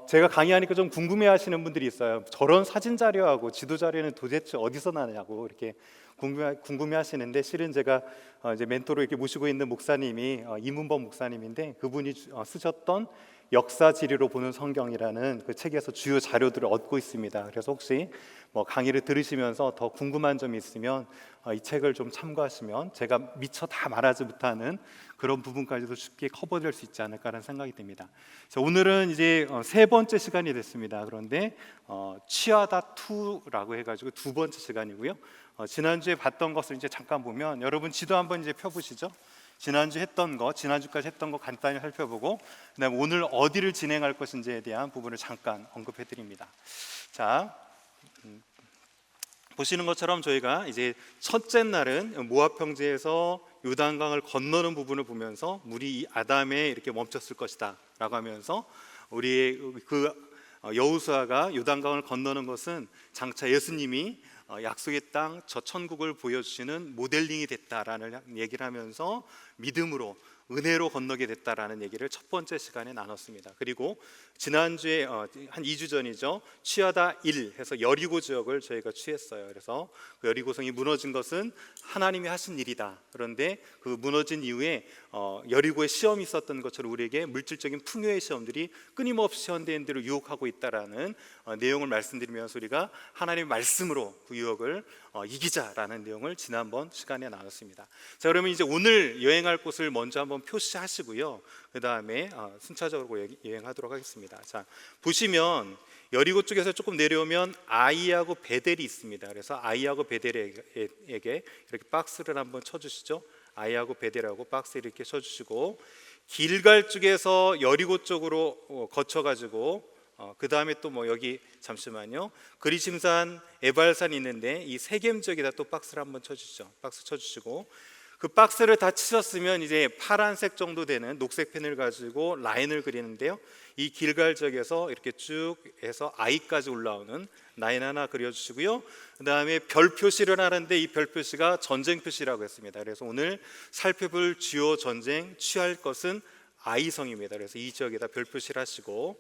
제가 강의하니까 좀 궁금해하시는 분들이 있어요. 저런 사진 자료하고 지도 자료는 도대체 어디서 나냐고 이렇게 궁금해하시는데, 실은 제가 이제 멘토로 이렇게 모시고 있는 목사님이 이문범 목사님인데, 그분이 쓰셨던 역사 지리로 보는 성경이라는 그 책에서 주요 자료들을 얻고 있습니다. 그래서 혹시 뭐 강의를 들으시면서 더 궁금한 점이 있으면 이 책을 좀 참고하시면 제가 미처 다 말하지 못하는 그런 부분까지도 쉽게 커버될 수 있지 않을까라는 생각이 듭니다. 오늘은 이제 세 번째 시간이 됐습니다. 그런데 취하다 2라고 해가지고 두 번째 시간이고요. 지난주에 봤던 것을 이제 잠깐 보면, 여러분 지도 한번 이제 펴보시죠. 지난주 했던 거, 지난주까지 했던 거 간단히 살펴보고, 그다음에 오늘 어디를 진행할 것인지에 대한 부분을 잠깐 언급해 드립니다. 자, 보시는 것처럼 저희가 이제 첫째 날은 모압 평지에서 요단강을 건너는 부분을 보면서 물이 이 아담에 이렇게 멈췄을 것이다 라고 하면서, 우리의 그 여호수아가 요단강을 건너는 것은 장차 예수님이 약속의 땅 저 천국을 보여주시는 모델링이 됐다라는 얘기를 하면서 믿음으로, 은혜로 건너게 됐다라는 얘기를 첫 번째 시간에 나눴습니다. 그리고 지난주에 한 2주 전이죠, 취하다 1 해서 여리고 지역을 저희가 취했어요. 그래서 그 여리고성이 무너진 것은 하나님이 하신 일이다. 그런데 그 무너진 이후에 여리고에 시험이 있었던 것처럼 우리에게 물질적인 풍요의 시험들이 끊임없이 현대인들을 유혹하고 있다라는 내용을 말씀드리면서 우리가 하나님의 말씀으로 그 유혹을 이기자라는 내용을 지난번 시간에 나눴습니다. 자, 그러면 이제 오늘 여행할 곳을 먼저 한번 표시하시고요, 그 다음에 순차적으로 여행하도록 하겠습니다. 자, 보시면 여리고 쪽에서 조금 내려오면 아이하고 베델이 있습니다. 그래서 아이하고 베델에게 이렇게 박스를 한번 쳐주시죠. 아이하고 베델하고 박스 이렇게 쳐주시고, 길갈 쪽에서 여리고 쪽으로 거쳐가지고 그 다음에 또 뭐 여기 잠시만요, 그리심산, 에발산이 있는데 이 세겜 지역에다 또 박스를 한번 쳐주시죠. 박스 쳐주시고, 그 박스를 다 치셨으면 이제 파란색 정도 되는 녹색 펜을 가지고 라인을 그리는데요, 이 길갈 지역에서 이렇게 쭉 해서 I까지 올라오는 라인 하나 그려주시고요. 그 다음에 별 표시를 하는데 이 별 표시가 전쟁 표시라고 했습니다. 그래서 오늘 살펴볼 주요 전쟁, 취할 것은 I성입니다. 그래서 이 지역에다 별 표시를 하시고,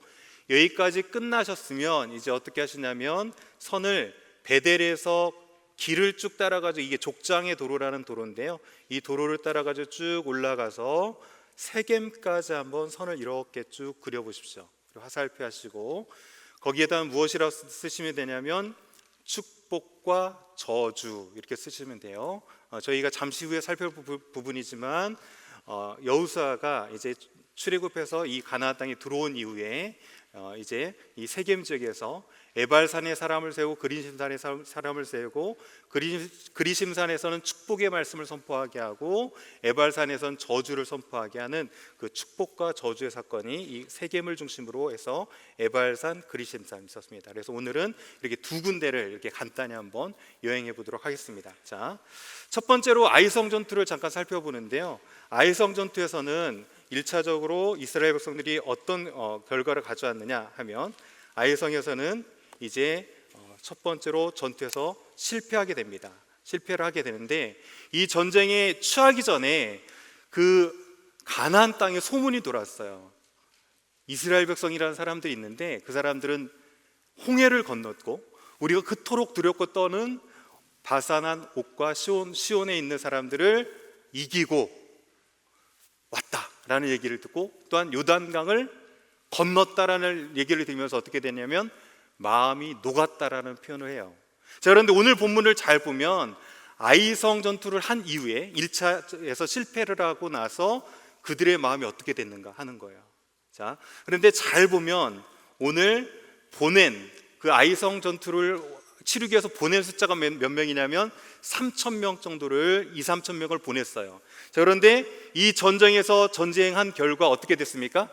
여기까지 끝나셨으면 이제 어떻게 하시냐면 선을 베델에서 길을 쭉 따라가지고, 이게 족장의 도로라는 도로인데요, 이 도로를 따라가지고 쭉 올라가서 세겜까지 한번 선을 이렇게 쭉 그려보십시오. 그리고 화살표 하시고, 거기에다 무엇이라고 쓰시면 되냐면 축복과 저주 이렇게 쓰시면 돼요. 저희가 잠시 후에 살펴볼 부분이지만 여호수아가 이제 출애굽해서 이 가나안 땅에 들어온 이후에 이제 이 세겜 지역에서 에발산에 사람을 세우고 그리심산에 사람을 세우고, 그리심산에서는 축복의 말씀을 선포하게 하고 에발산에서는 저주를 선포하게 하는 그 축복과 저주의 사건이 이 세겜을 중심으로 해서 에발산, 그리심산이 있었습니다. 그래서 오늘은 이렇게 두 군데를 이렇게 간단히 한번 여행해 보도록 하겠습니다. 자, 첫 번째로 아이성 전투를 잠깐 살펴보는데요, 아이성 전투에서는 1차적으로 이스라엘 백성들이 어떤 결과를 가져왔느냐 하면, 아이성에서는 이제 첫 번째로 전투에서 실패하게 됩니다. 실패를 하게 되는데, 이 전쟁에 취하기 전에 그 가나안 땅에 소문이 돌았어요. 이스라엘 백성이라는 사람들이 있는데 그 사람들은 홍해를 건넜고 우리가 그토록 두렵고 떠는 바산한 옥과 시온에 있는 사람들을 이기고 왔다라는 얘기를 듣고, 또한 요단강을 건넜다라는 얘기를 들으면서 어떻게 되냐면 마음이 녹았다라는 표현을 해요. 자, 그런데 오늘 본문을 잘 보면 아이성 전투를 한 이후에 1차에서 실패를 하고 나서 그들의 마음이 어떻게 됐는가 하는 거예요. 자, 그런데 잘 보면 오늘 보낸 그 아이성 전투를 치르기 위해서 보낸 숫자가 몇 명이냐면 3,000명 정도를 2,3,000명을 보냈어요. 자, 그런데 이 전쟁에서 전쟁한 결과 어떻게 됐습니까?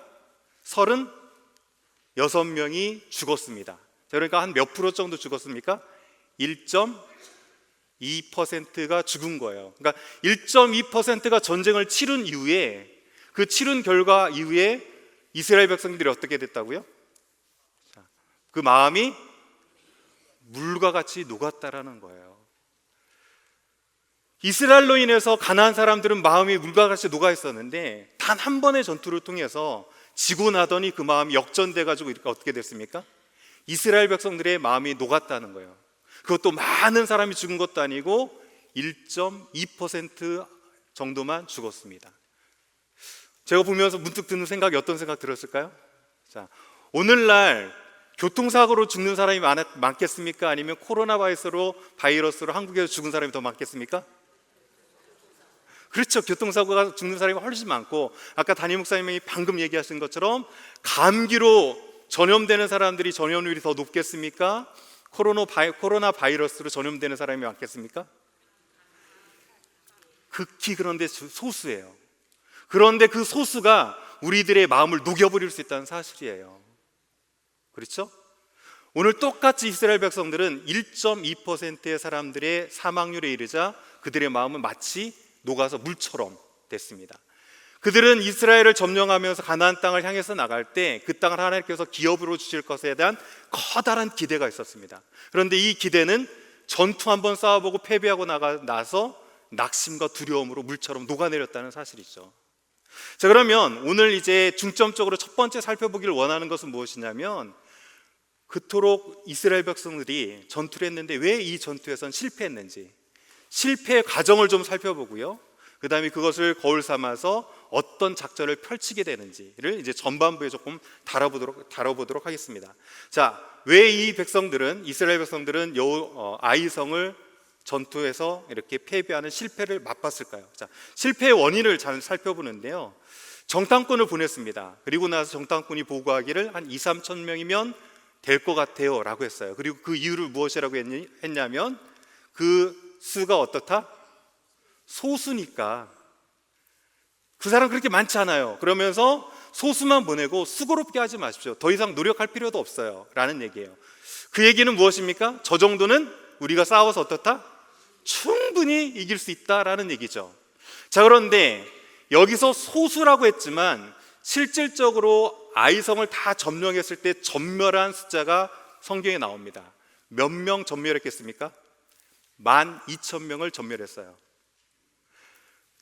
36명이 죽었습니다. 그러니까 한 몇 프로 정도 죽었습니까? 1.2%가 죽은 거예요. 그러니까 1.2%가 전쟁을 치른 이후에, 그 치른 결과 이후에 이스라엘 백성들이 어떻게 됐다고요? 그 마음이 물과 같이 녹았다라는 거예요. 이스라엘로 인해서 가나안 사람들은 마음이 물과 같이 녹아 있었는데 단 한 번의 전투를 통해서 지고 나더니 그 마음이 역전돼 가지고 이렇게 어떻게 됐습니까? 이스라엘 백성들의 마음이 녹았다는 거예요. 그것도 많은 사람이 죽은 것도 아니고 1.2% 정도만 죽었습니다. 제가 보면서 문득 드는 생각이 어떤 생각 들었을까요? 자, 오늘날 교통사고로 죽는 사람이 많겠습니까? 아니면 코로나 바이러스로 한국에서 죽은 사람이 더 많겠습니까? 그렇죠. 교통사고가 죽는 사람이 훨씬 많고, 아까 담임 목사님이 방금 얘기하신 것처럼 감기로 전염되는 사람들이 전염률이 더 높겠습니까? 코로나 바이러스로 전염되는 사람이 많겠습니까? 극히 그런데 소수예요. 그런데 그 소수가 우리들의 마음을 녹여버릴 수 있다는 사실이에요. 그렇죠? 오늘 똑같이 이스라엘 백성들은 1.2%의 사람들의 사망률에 이르자 그들의 마음은 마치 녹아서 물처럼 됐습니다. 그들은 이스라엘을 점령하면서 가나안 땅을 향해서 나갈 때 그 땅을 하나님께서 기업으로 주실 것에 대한 커다란 기대가 있었습니다. 그런데 이 기대는 전투 한번 싸워보고 패배하고 나서 낙심과 두려움으로 물처럼 녹아내렸다는 사실이죠. 자, 그러면 오늘 이제 중점적으로 첫 번째 살펴보기를 원하는 것은 무엇이냐면, 그토록 이스라엘 백성들이 전투를 했는데 왜 이 전투에선 실패했는지, 실패의 과정을 좀 살펴보고요, 그 다음에 그것을 거울 삼아서 어떤 작전을 펼치게 되는지를 이제 전반부에 조금 다뤄보도록 하겠습니다. 자, 왜 이 백성들은, 이스라엘 백성들은 아이성을 전투에서 이렇게 패배하는 실패를 맛봤을까요? 자, 실패의 원인을 잘 살펴보는데요, 정탐꾼을 보냈습니다. 그리고 나서 정탐꾼이 보고하기를 한 2-3천 명이면 될 것 같아요 라고 했어요. 그리고 그 이유를 무엇이라고 했냐면, 그 수가 어떻다? 소수니까. 그 사람 그렇게 많지 않아요. 그러면서 소수만 보내고 수고롭게 하지 마십시오. 더 이상 노력할 필요도 없어요 라는 얘기예요. 그 얘기는 무엇입니까? 저 정도는 우리가 싸워서 어떻다? 충분히 이길 수 있다라는 얘기죠. 자, 그런데 여기서 소수라고 했지만 실질적으로 아이성을 다 점령했을 때 전멸한 숫자가 성경에 나옵니다. 몇 명 전멸했겠습니까? 12,000명을 전멸했어요.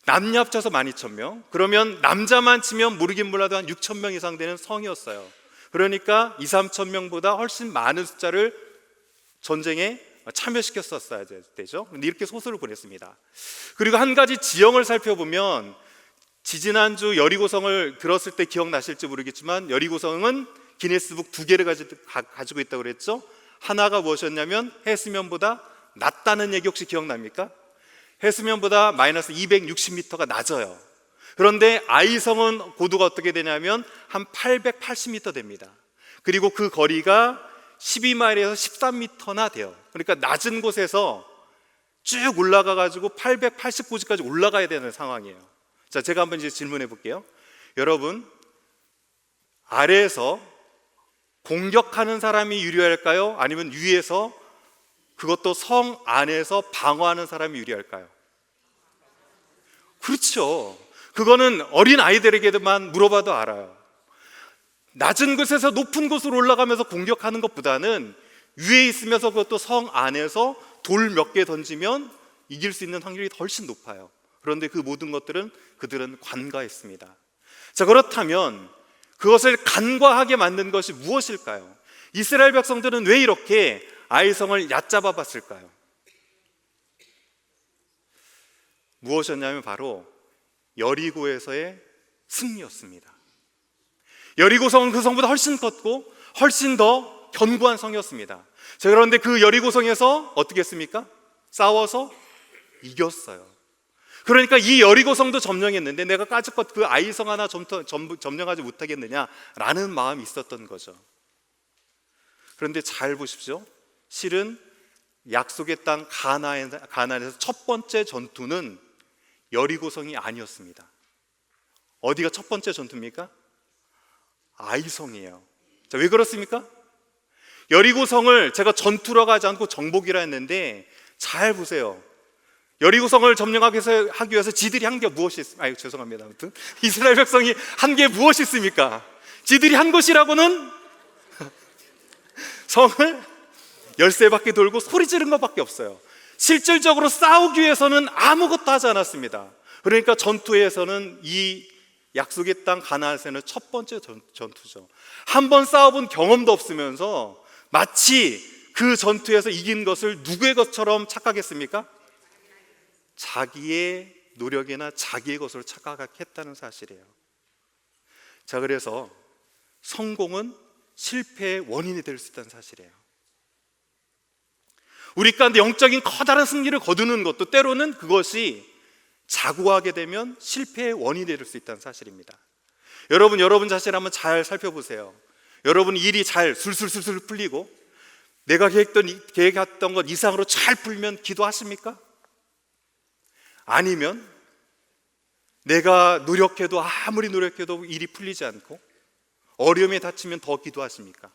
남녀 합쳐서 12,000명. 그러면 남자만 치면 모르긴 몰라도 한 6,000명 이상 되는 성이었어요. 그러니까 2-3,000명보다 훨씬 많은 숫자를 전쟁에 참여시켰었어야 되죠. 근데 이렇게 소수를 보냈습니다. 그리고 한 가지 지형을 살펴보면, 지지난주 여리고성을 들었을 때 기억나실지 모르겠지만, 여리고성은 기네스북 2개를 가지고 있다고 그랬죠. 하나가 무엇이었냐면 해수면보다 낮다는 얘기 혹시 기억납니까? 해수면보다 마이너스 260m가 낮아요. 그런데 아이성은 고도가 어떻게 되냐면 한 880m 됩니다. 그리고 그 거리가 12마일에서 13m나 돼요. 그러니까 낮은 곳에서 쭉 올라가 가지고 889지까지 올라가야 되는 상황이에요. 자, 제가 한번 이제 질문해 볼게요. 여러분, 아래에서 공격하는 사람이 유리할까요? 아니면 위에서, 그것도 성 안에서 방어하는 사람이 유리할까요? 그렇죠. 그거는 어린 아이들에게만 물어봐도 알아요. 낮은 곳에서 높은 곳으로 올라가면서 공격하는 것보다는 위에 있으면서, 그것도 성 안에서 돌 몇 개 던지면 이길 수 있는 확률이 훨씬 높아요. 그런데 그 모든 것들은 그들은 간과했습니다. 자, 그렇다면 그것을 간과하게 만든 것이 무엇일까요? 이스라엘 백성들은 왜 이렇게 아이성을 얕잡아 봤을까요? 무엇이었냐면 바로 여리고에서의 승리였습니다. 여리고성은 그 성보다 훨씬 컸고 훨씬 더 견고한 성이었습니다. 자, 그런데 그 여리고성에서 어떻게 했습니까? 싸워서 이겼어요. 그러니까 이 여리고성도 점령했는데 내가 까짓것 그 아이성 하나 점령하지 못하겠느냐라는 마음이 있었던 거죠. 그런데 잘 보십시오. 실은 약속의 땅 가나안에서 첫 번째 전투는 여리고성이 아니었습니다. 어디가 첫 번째 전투입니까? 아이성이에요. 자, 왜 그렇습니까? 여리고성을 제가 전투라고 하지 않고 정복이라 했는데, 잘 보세요. 여리고성을 점령하기 위해서 지들이 한 게 무엇이 있습니까? 죄송합니다. 아무튼 이스라엘 백성이 한 게 무엇이 있습니까? 지들이 한 것이라고는 성을 13바퀴 돌고 소리 지른 것밖에 없어요. 실질적으로 싸우기 위해서는 아무것도 하지 않았습니다. 그러니까 전투에서는 이 약속의 땅 가나안에서는 첫 번째 전투죠. 한 번 싸워본 경험도 없으면서 마치 그 전투에서 이긴 것을 누구의 것처럼 착각했습니까? 자기의 노력이나 자기의 것으로 착각했다는 사실이에요. 자, 그래서 성공은 실패의 원인이 될 수 있다는 사실이에요. 우리 가운데 영적인 커다란 승리를 거두는 것도 때로는 그것이 자고하게 되면 실패의 원인이 될 수 있다는 사실입니다. 여러분 자신을 한번 잘 살펴보세요. 여러분 일이 잘 술술술술 풀리고 내가 계획했던 것 이상으로 잘 풀면 기도하십니까? 아니면 내가 노력해도 아무리 노력해도 일이 풀리지 않고 어려움에 닥치면 더 기도하십니까?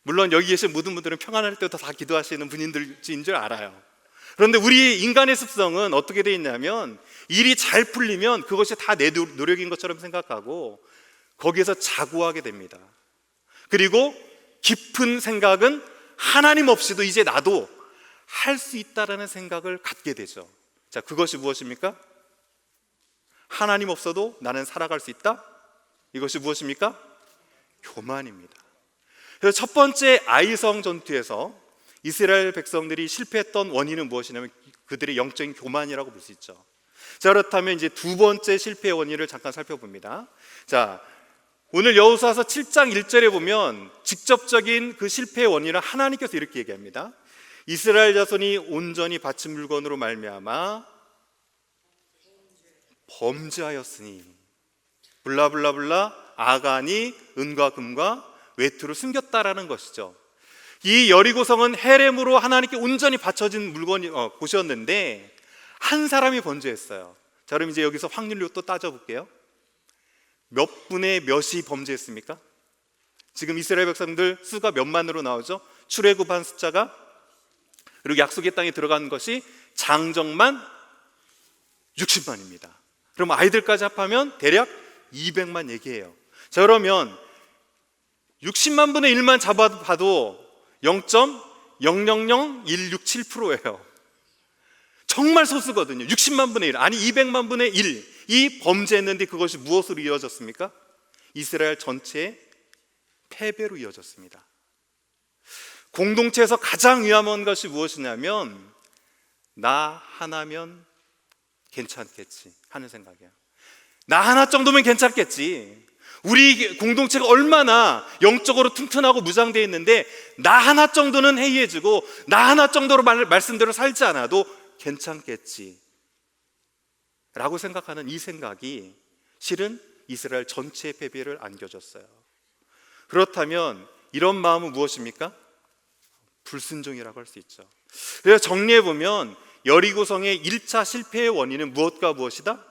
물론 여기 계신 모든 분들은 평안할 때도 다 기도하시는 분인들인 줄 알아요. 그런데 우리 인간의 습성은 어떻게 되어 있냐면 일이 잘 풀리면 그것이 다 내 노력인 것처럼 생각하고 거기에서 자고하게 됩니다. 그리고 깊은 생각은 하나님 없이도 이제 나도 할 수 있다라는 생각을 갖게 되죠. 자, 그것이 무엇입니까? 하나님 없어도 나는 살아갈 수 있다? 이것이 무엇입니까? 교만입니다. 그래서 첫 번째 아이성 전투에서 이스라엘 백성들이 실패했던 원인은 무엇이냐면 그들의 영적인 교만이라고 볼 수 있죠. 자, 그렇다면 이제 두 번째 실패의 원인을 잠깐 살펴봅니다. 자, 오늘 여호수아서 7장 1절에 보면 직접적인 그 실패의 원인을 하나님께서 이렇게 얘기합니다. 이스라엘 자손이 온전히 바친 물건으로 말미암아 범죄하였으니 블라블라블라 아간이 은과 금과 외투로 숨겼다라는 것이죠. 이 여리고성은 헤렘으로 하나님께 온전히 바쳐진 곳이었는데 한 사람이 범죄했어요. 자, 그럼 이제 여기서 확률로 또 따져볼게요. 몇 분의 몇이 범죄했습니까? 지금 이스라엘 백성들 수가 몇만으로 나오죠? 출애굽한 숫자가, 그리고 약속의 땅에 들어간 것이 장정만 60만입니다. 그럼 아이들까지 합하면 대략 200만 얘기해요. 자, 그러면 60만 분의 1만 잡아봐도 0.000167%예요. 정말 소수거든요. 60만 분의 1, 아니 200만 분의 1이 범죄했는데 그것이 무엇으로 이어졌습니까? 이스라엘 전체의 패배로 이어졌습니다. 공동체에서 가장 위험한 것이 무엇이냐면 나 하나면 괜찮겠지 하는 생각이에요. 나 하나 정도면 괜찮겠지. 우리 공동체가 얼마나 영적으로 튼튼하고 무장되어 있는데 나 하나 정도는 해이해지고 나 하나 정도로 말씀대로 살지 않아도 괜찮겠지 라고 생각하는 이 생각이 실은 이스라엘 전체의 패배를 안겨줬어요. 그렇다면 이런 마음은 무엇입니까? 불순종이라고 할 수 있죠. 그래서 정리해보면 여리고성의 1차 실패의 원인은 무엇과 무엇이다?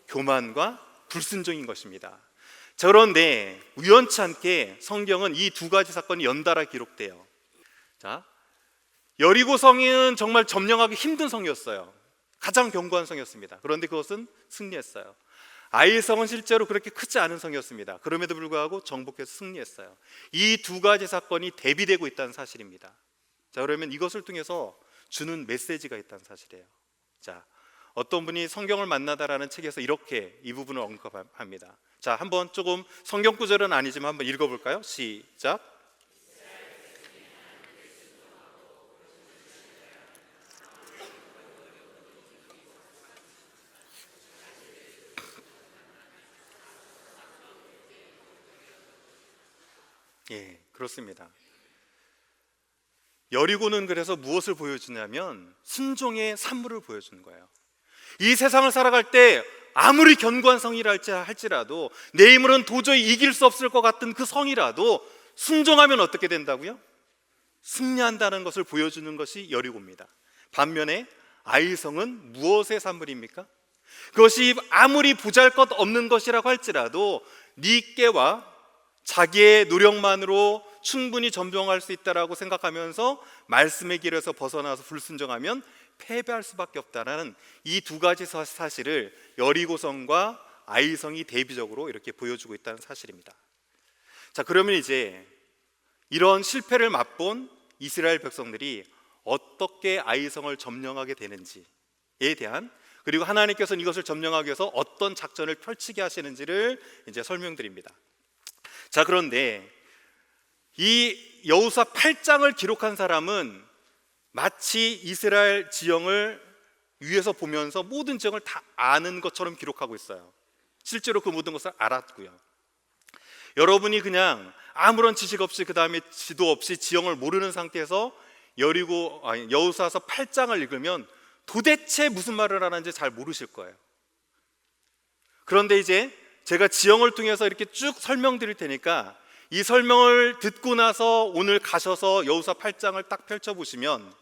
교만과 불순종인 것입니다. 자, 그런데 우연치 않게 성경은 이 두 가지 사건이 연달아 기록돼요. 자, 여리고성은 정말 점령하기 힘든 성이었어요. 가장 견고한 성이었습니다. 그런데 그것은 승리했어요. 아이성은 실제로 그렇게 크지 않은 성이었습니다. 그럼에도 불구하고 정복해서 승리했어요. 이 두 가지 사건이 대비되고 있다는 사실입니다. 자, 그러면 이것을 통해서 주는 메시지가 있다는 사실이에요. 자, 어떤 분이 성경을 만나다라는 책에서 이렇게 이 부분을 언급합니다. 자, 한번 조금 성경 구절은 아니지만 한번 읽어볼까요? 시작. 예, 그렇습니다. 여리고는 그래서 무엇을 보여주냐면 순종의 산물을 보여주는 거예요. 이 세상을 살아갈 때 아무리 견고한 성이라 할지라도 내 힘으로는 도저히 이길 수 없을 것 같은 그 성이라도 순종하면 어떻게 된다고요? 승리한다는 것을 보여주는 것이 여리고입니다. 반면에 아이성은 무엇의 산물입니까? 그것이 아무리 보잘것없는 것이라고 할지라도 네 깨와 자기의 노력만으로 충분히 점령할 수 있다라고 생각하면서 말씀의 길에서 벗어나서 불순종하면 패배할 수밖에 없다라는 이 두 가지 사실을 여리고성과 아이성이 대비적으로 이렇게 보여주고 있다는 사실입니다. 자, 그러면 이제 이런 실패를 맛본 이스라엘 백성들이 어떻게 아이성을 점령하게 되는지에 대한 그리고 하나님께서는 이것을 점령하기 위해서 어떤 작전을 펼치게 하시는지를 이제 설명드립니다. 자, 그런데 이 여호수아 8장을 기록한 사람은 마치 이스라엘 지형을 위에서 보면서 모든 지형을 다 아는 것처럼 기록하고 있어요. 실제로 그 모든 것을 알았고요. 여러분이 그냥 아무런 지식 없이, 그 다음에 지도 없이 지형을 모르는 상태에서 여호수아서 8장을 읽으면 도대체 무슨 말을 하는지 잘 모르실 거예요. 그런데 이제 제가 지형을 통해서 이렇게 쭉 설명드릴 테니까 이 설명을 듣고 나서 오늘 가셔서 여호수아 8장을 딱 펼쳐보시면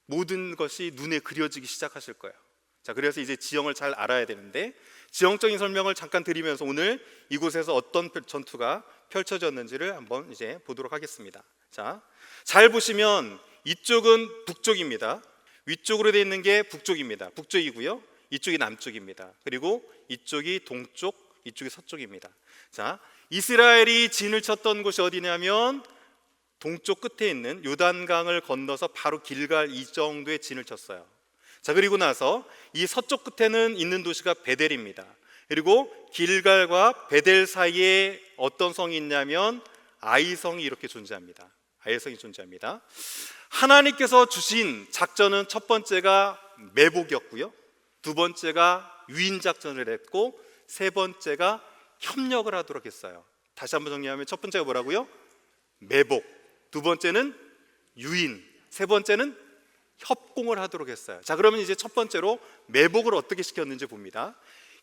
모든 것이 눈에 그려지기 시작하실 거예요. 자, 그래서 이제 지형을 잘 알아야 되는데, 지형적인 설명을 잠깐 드리면서 오늘 이곳에서 어떤 전투가 펼쳐졌는지를 한번 이제 보도록 하겠습니다. 자, 잘 보시면 이쪽은 북쪽입니다. 위쪽으로 되어 있는 게 북쪽입니다. 북쪽이고요. 이쪽이 남쪽입니다. 그리고 이쪽이 동쪽, 이쪽이 서쪽입니다. 자, 이스라엘이 진을 쳤던 곳이 어디냐면 동쪽 끝에 있는 요단강을 건너서 바로 길갈 이 정도의 진을 쳤어요. 자, 그리고 나서 이 서쪽 끝에는 있는 도시가 베델입니다. 그리고 길갈과 베델 사이에 어떤 성이 있냐면 아이성이 이렇게 존재합니다. 아이성이 존재합니다. 하나님께서 주신 작전은 첫 번째가 매복이었고요, 두 번째가 유인 작전을 했고, 세 번째가 협력을 하도록 했어요. 다시 한번 정리하면 첫 번째가 뭐라고요? 매복, 두 번째는 유인, 세 번째는 협공을 하도록 했어요. 자, 그러면 이제 첫 번째로 매복을 어떻게 시켰는지 봅니다.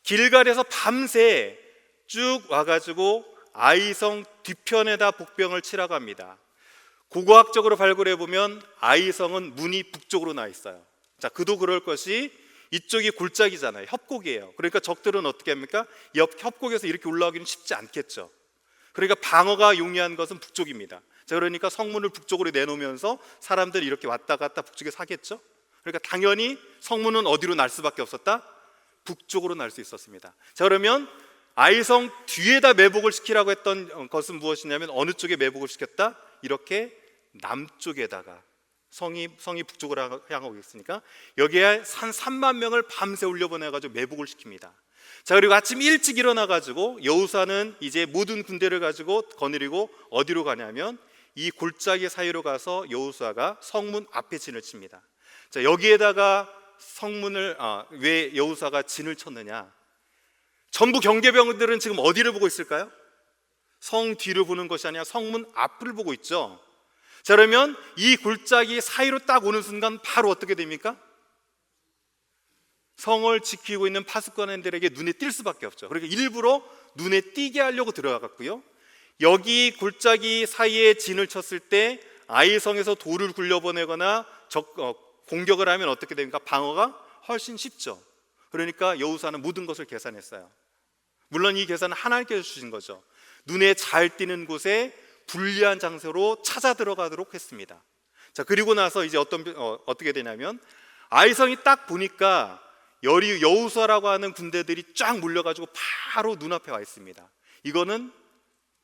길갈에서 밤새 쭉 와가지고 아이성 뒤편에다 복병을 치라고 합니다. 고고학적으로 발굴해 보면 아이성은 문이 북쪽으로 나 있어요. 자, 그도 그럴 것이 이쪽이 골짜기잖아요. 협곡이에요. 그러니까 적들은 어떻게 합니까? 옆 협곡에서 이렇게 올라가기는 쉽지 않겠죠. 그러니까 방어가 용이한 것은 북쪽입니다. 자, 그러니까 성문을 북쪽으로 내놓으면서 사람들이 이렇게 왔다 갔다 북쪽에 사겠죠. 그러니까 당연히 성문은 어디로 날 수밖에 없었다? 북쪽으로 날 수 있었습니다. 자, 그러면 아이성 뒤에다 매복을 시키라고 했던 것은 무엇이냐면 어느 쪽에 매복을 시켰다? 이렇게 남쪽에다가, 성이 북쪽으로 향하고 있으니까 여기에 한 3만 명을 밤새 올려보내가지고 매복을 시킵니다. 자, 그리고 아침 일찍 일어나가지고 여호수아는 이제 모든 군대를 가지고 거느리고 어디로 가냐면 이 골짜기 사이로 가서 여호수아가 성문 앞에 진을 칩니다. 자, 여기에다가 왜 여호수아가 진을 쳤느냐? 전부 경계병들은 지금 어디를 보고 있을까요? 성 뒤를 보는 것이 아니라 성문 앞을 보고 있죠. 자, 그러면 이 골짜기 사이로 딱 오는 순간 바로 어떻게 됩니까? 성을 지키고 있는 파수꾼들에게 눈에 띌 수밖에 없죠. 그러니까 일부러 눈에 띄게 하려고 들어갔고요, 여기 골짜기 사이에 진을 쳤을 때 아이성에서 돌을 굴려보내거나 공격을 하면 어떻게 됩니까? 방어가 훨씬 쉽죠. 그러니까 여호수아는 모든 것을 계산했어요. 물론 이 계산은 하나님께서 주신 거죠. 눈에 잘 띄는 곳에 불리한 장소로 찾아 들어가도록 했습니다. 자, 그리고 나서 이제 어떻게 되냐면 아이성이 딱 보니까 여호수아라고 하는 군대들이 쫙 몰려가지고 바로 눈앞에 와 있습니다. 이거는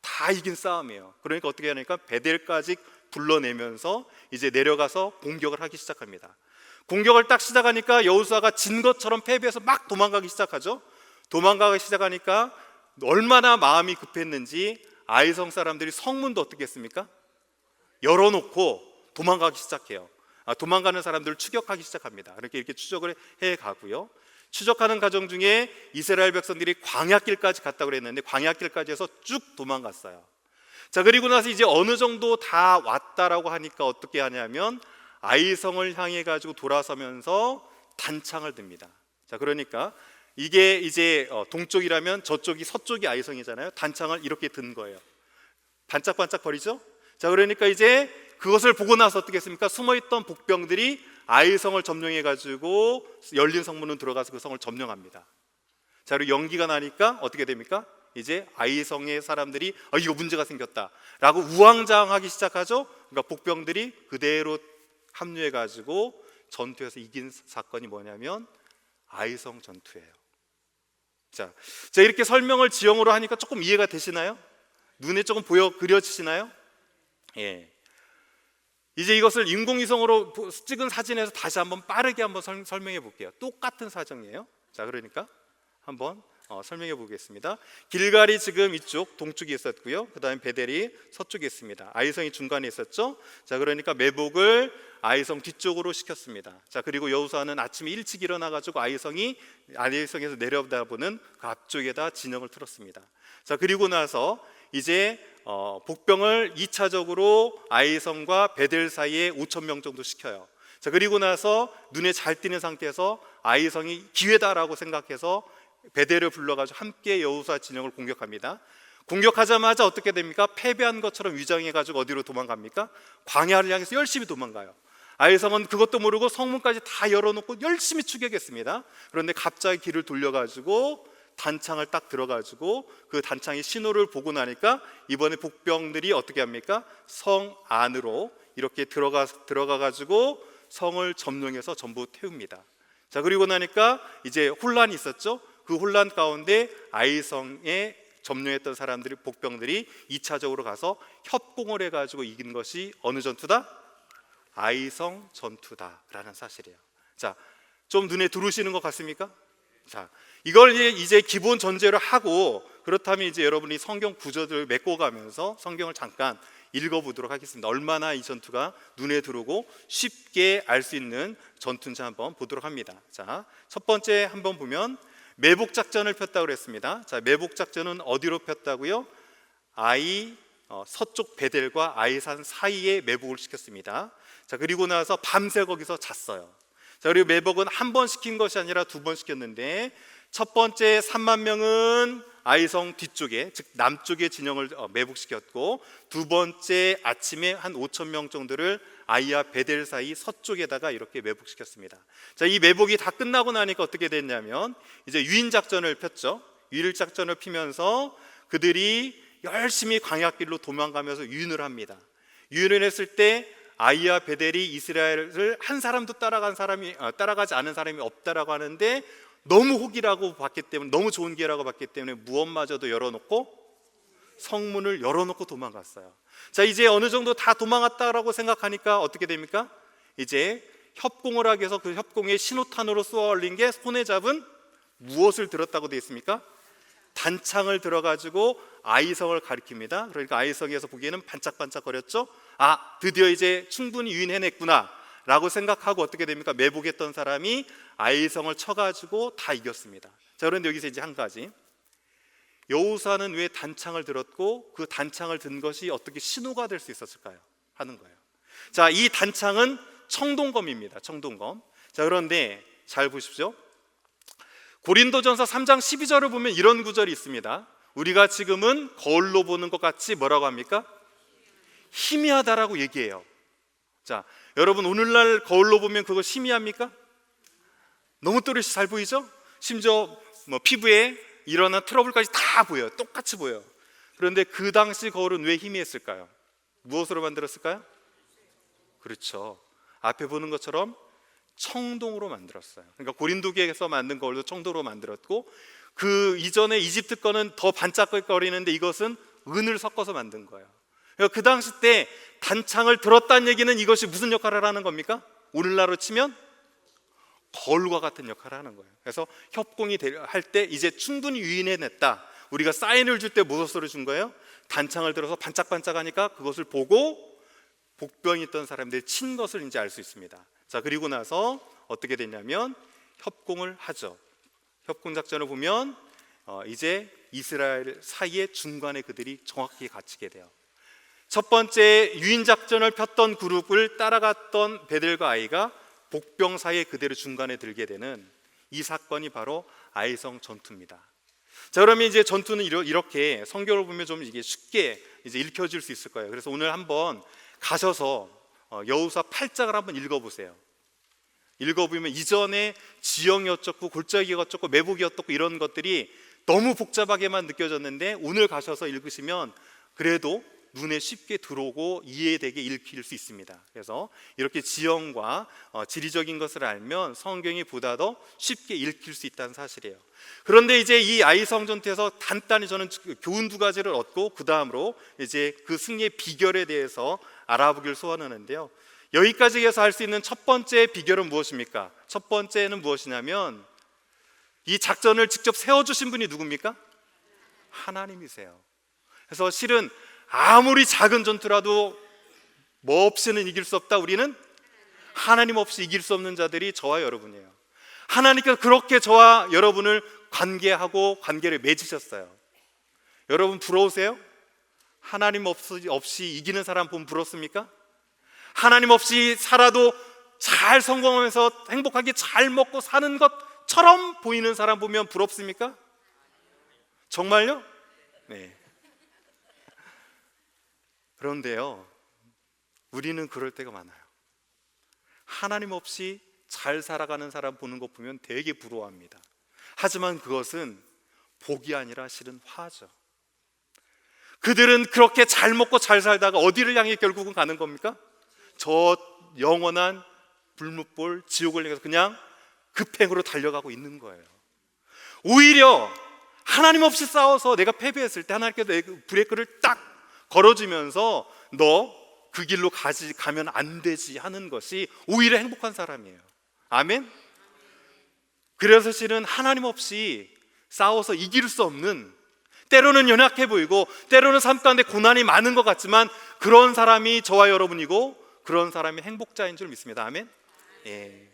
다 이긴 싸움이에요. 그러니까 어떻게 하니까 베델까지 불러내면서 이제 내려가서 공격을 하기 시작합니다. 공격을 딱 시작하니까 여호수아가 진 것처럼 패배해서 막 도망가기 시작하죠. 도망가기 시작하니까 얼마나 마음이 급했는지 아이성 사람들이 성문도 어떻게 했습니까? 열어놓고 도망가기 시작해요. 도망가는 사람들을 추격하기 시작합니다. 이렇게 추적을 해 가고요. 추적하는 과정 중에 이스라엘 백성들이 광야길까지 갔다고 그랬는데 광야길까지 해서 쭉 도망갔어요. 자, 그리고 나서 이제 어느 정도 다 왔다라고 하니까 어떻게 하냐면 아이성을 향해 가지고 돌아서면서 단창을 듭니다. 자, 그러니까 이게 이제 동쪽이라면 저쪽이 서쪽이 아이성이잖아요. 단창을 이렇게 든 거예요. 반짝반짝 거리죠. 자, 그러니까 이제 그것을 보고 나서 어떻게 했습니까? 숨어있던 복병들이 아이성을 점령해 가지고 열린 성문으로 들어가서 그 성을 점령합니다. 자, 그리고 연기가 나니까 어떻게 됩니까? 이제 아이성의 사람들이 이거 문제가 생겼다라고 우왕좌왕하기 시작하죠. 그러니까 복병들이 그대로 합류해 가지고 전투에서 이긴 사건이 뭐냐면 아이성 전투예요. 자, 이렇게 설명을 지형으로 하니까 조금 이해가 되시나요? 눈에 조금 그려지시나요? 예. 이제 이것을 인공위성으로 찍은 사진에서 다시 한번 빠르게 한번 설명해 볼게요. 똑같은 사정이에요. 자, 그러니까 한번 설명해 보겠습니다. 길갈이 지금 이쪽 동쪽에 있었고요. 그 다음에 베델이 서쪽에 있습니다. 아이성이 중간에 있었죠. 자, 그러니까 매복을 아이성 뒤쪽으로 시켰습니다. 자, 그리고 여호수아는 아침에 일찍 일어나가지고 아이성에서 내려다보는 그 앞쪽에다 진영을 틀었습니다. 자, 그리고 나서 이제 복병을 2차적으로 아이성과 베델 사이에 5천 명 정도 시켜요. 자, 그리고 나서 눈에 잘 띄는 상태에서 아이성이 기회다라고 생각해서 베델을 불러가지고 함께 여호수아 진영을 공격합니다. 공격하자마자 어떻게 됩니까? 패배한 것처럼 위장해가지고 어디로 도망갑니까? 광야를 향해서 열심히 도망가요. 아이성은 그것도 모르고 성문까지 다 열어놓고 열심히 추격했습니다. 그런데 갑자기 길을 돌려가지고 단창을 딱 들어가지고 그 단창의 신호를 보고 나니까 이번에 복병들이 어떻게 합니까? 성 안으로 이렇게 들어가가지고 성을 점령해서 전부 태웁니다. 자, 그리고 나니까 이제 혼란이 있었죠. 그 혼란 가운데 아이성에 점령했던 사람들이, 복병들이 2차적으로 가서 협공을 해가지고 이긴 것이 어느 전투다? 아이성 전투다라는 사실이에요. 자, 좀 눈에 들어오시는 것 같습니까? 자, 이걸 이제 기본 전제로 하고, 그렇다면 이제 여러분이 성경 구절을 메꿔가면서 성경을 잠깐 읽어보도록 하겠습니다. 얼마나 이 전투가 눈에 들어오고 쉽게 알 수 있는 전투인지 한번 보도록 합니다. 자, 첫 번째 한번 보면 매복 작전을 폈다고 그랬습니다. 자, 매복 작전은 어디로 폈다고요? 서쪽 베델과 아이산 사이에 매복을 시켰습니다. 자, 그리고 나서 밤새 거기서 잤어요. 자, 그리고 매복은 한 번 시킨 것이 아니라 2번 시켰는데, 첫 번째 3만 명은 아이성 뒤쪽에, 즉 남쪽에 진영을 매복시켰고, 두 번째 아침에 한 5천 명 정도를 아이와 베델 사이 서쪽에다가 이렇게 매복시켰습니다. 자, 이 매복이 다 끝나고 나니까 어떻게 됐냐면 이제 유인 작전을 폈죠. 유인 작전을 피면서 그들이 열심히 광야길로 도망가면서 유인을 합니다. 유인을 했을 때 아이와 베델이 이스라엘을 한 사람도 따라가지 않은 사람이 없다라고 하는데, 너무 혹이라고 봤기 때문에, 너무 좋은 기회라고 봤기 때문에 무엇마저도 열어놓고 성문을 열어놓고 도망갔어요. 자, 이제 어느 정도 다 도망갔다라고 생각하니까 어떻게 됩니까? 이제 협공을 하기 위해서 그 협공의 신호탄으로 쏘아 올린 게 손에 잡은 무엇을 들었다고 되어 있습니까? 단창을 들어가지고 아이성을 가리킵니다. 그러니까 아이성에서 보기에는 반짝반짝거렸죠. 아, 드디어 이제 충분히 유인해냈구나 라고 생각하고 어떻게 됩니까? 매복했던 사람이 아이성을 쳐가지고 다 이겼습니다. 자, 그런데 여기서 이제 한 가지, 여호수아는 왜 단창을 들었고 그 단창을 든 것이 어떻게 신호가 될 수 있었을까요? 하는 거예요. 자, 이 단창은 청동검입니다. 청동검. 자, 그런데 잘 보십시오. 고린도전서 3장 12절을 보면 이런 구절이 있습니다. 우리가 지금은 거울로 보는 것 같이 뭐라고 합니까? 희미하다라고 얘기해요. 자, 여러분 오늘날 거울로 보면 그거 희미합니까? 너무 또렷이 잘 보이죠? 심지어 피부에 일어난 트러블까지 다 보여요. 똑같이 보여요. 그런데 그 당시 거울은 왜 희미했을까요? 무엇으로 만들었을까요? 그렇죠, 앞에 보는 것처럼 청동으로 만들었어요. 그러니까 고린도교에서 만든 거울도 청동으로 만들었고, 그 이전에 이집트 거는 더 반짝거리는데 이것은 은을 섞어서 만든 거예요. 그러니까 그 당시 때 단창을 들었다는 얘기는 이것이 무슨 역할을 하는 겁니까? 오늘날로 치면 거울과 같은 역할을 하는 거예요. 그래서 협공이 할 때 이제 충분히 유인해냈다. 우리가 사인을 줄 때 무엇으로 준 거예요? 단창을 들어서 반짝반짝하니까 그것을 보고 복병이 있던 사람들이 친 것을 이제 알 수 있습니다. 자, 그리고 나서 어떻게 됐냐면 협공을 하죠. 협공 작전을 보면 이제 이스라엘 사이의 중간에 그들이 정확히 갇히게 돼요. 첫 번째 유인 작전을 폈던 그룹을 따라갔던 베델과 아이가 복병 사이에 그대로 중간에 들게 되는 이 사건이 바로 아이성 전투입니다. 자, 그러면 이제 전투는 이렇게 성경을 보면 좀 이게 쉽게 이제 읽혀질 수 있을 거예요. 그래서 오늘 한번 가셔서 여호수아 8장을 한번 읽어보세요. 읽어보면 이전에 지형이 어쩌고 골짜기가 어쩌고 매복이 어떻고 이런 것들이 너무 복잡하게만 느껴졌는데, 오늘 가셔서 읽으시면 그래도 눈에 쉽게 들어오고 이해되게 읽힐 수 있습니다. 그래서 이렇게 지형과 지리적인 것을 알면 성경이 보다 더 쉽게 읽힐 수 있다는 사실이에요. 그런데 이제 이 아이성 전투에서 간단히 저는 교훈 2가지를 얻고 그 다음으로 이제 그 승리의 비결에 대해서 알아보기를 소원하는데요. 여기까지 해서 할 수 있는 첫 번째 비결은 무엇입니까? 첫 번째는 무엇이냐면 이 작전을 직접 세워주신 분이 누굽니까? 하나님이세요. 그래서 실은 아무리 작은 전투라도 뭐 없이는 이길 수 없다. 우리는 하나님 없이 이길 수 없는 자들이 저와 여러분이에요. 하나님께서 그렇게 저와 여러분을 관계하고 관계를 맺으셨어요. 여러분 부러우세요? 하나님 없이 이기는 사람 보면 부럽습니까? 하나님 없이 살아도 잘 성공하면서 행복하게 잘 먹고 사는 것처럼 보이는 사람 보면 부럽습니까? 정말요? 네. 그런데요, 우리는 그럴 때가 많아요. 하나님 없이 잘 살아가는 사람 보는 것 보면 되게 부러워합니다. 하지만 그것은 복이 아니라 실은 화죠. 그들은 그렇게 잘 먹고 잘 살다가 어디를 향해 결국은 가는 겁니까? 저 영원한 불못볼 지옥을 향해서 그냥 급행으로 달려가고 있는 거예요. 오히려 하나님 없이 싸워서 내가 패배했을 때 하나님께서 내 브레이크를 딱 걸어주면서 너 그 길로 가면 안 되지 하는 것이 오히려 행복한 사람이에요. 아멘? 그래서 실은 하나님 없이 싸워서 이길 수 없는, 때로는 연약해 보이고 때로는 삶 가운데 고난이 많은 것 같지만 그런 사람이 저와 여러분이고 그런 사람이 행복자인 줄 믿습니다. 아멘? 예.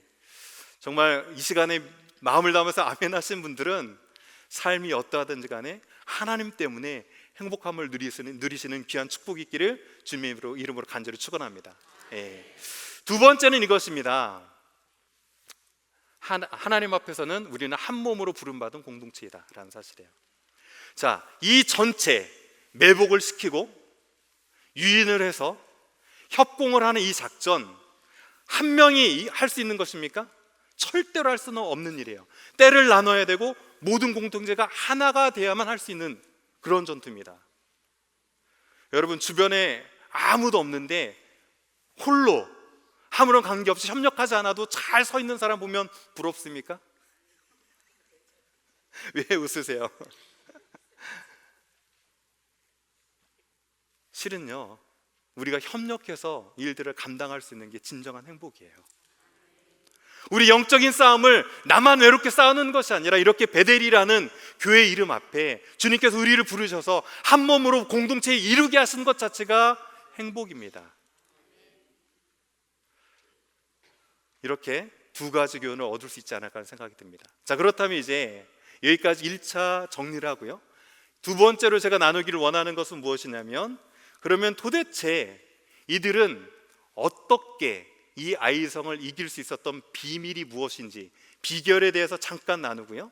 정말 이 시간에 마음을 담아서 아멘 하신 분들은 삶이 어떠하든지 간에 하나님 때문에 행복함을 누리시는 귀한 축복이 있기를 주님의 이름으로 간절히 축원합니다. 예. 두 번째는 이것입니다. 하나님 앞에서는 우리는 한 몸으로 부름받은 공동체이다라는 사실이에요. 자, 이 전체 매복을 시키고 유인을 해서 협공을 하는 이 작전, 한 명이 할 수 있는 것입니까? 절대로 할 수는 없는 일이에요. 때를 나눠야 되고 모든 공동체가 하나가 돼야만 할 수 있는 그런 전투입니다. 여러분 주변에 아무도 없는데 홀로 아무런 관계없이 협력하지 않아도 잘 서 있는 사람 보면 부럽습니까? 왜 웃으세요? 실은요, 우리가 협력해서 일들을 감당할 수 있는 게 진정한 행복이에요. 우리 영적인 싸움을 나만 외롭게 싸우는 것이 아니라 이렇게 베델이라는 교회 이름 앞에 주님께서 우리를 부르셔서 한 몸으로 공동체에 이루게 하신 것 자체가 행복입니다. 이렇게 두 가지 교훈을 얻을 수 있지 않을까 하는 생각이 듭니다. 자, 그렇다면 이제 여기까지 1차 정리를 하고요, 두 번째로 제가 나누기를 원하는 것은 무엇이냐면, 그러면 도대체 이들은 어떻게 이 아이성을 이길 수 있었던 비밀이 무엇인지 비결에 대해서 잠깐 나누고요,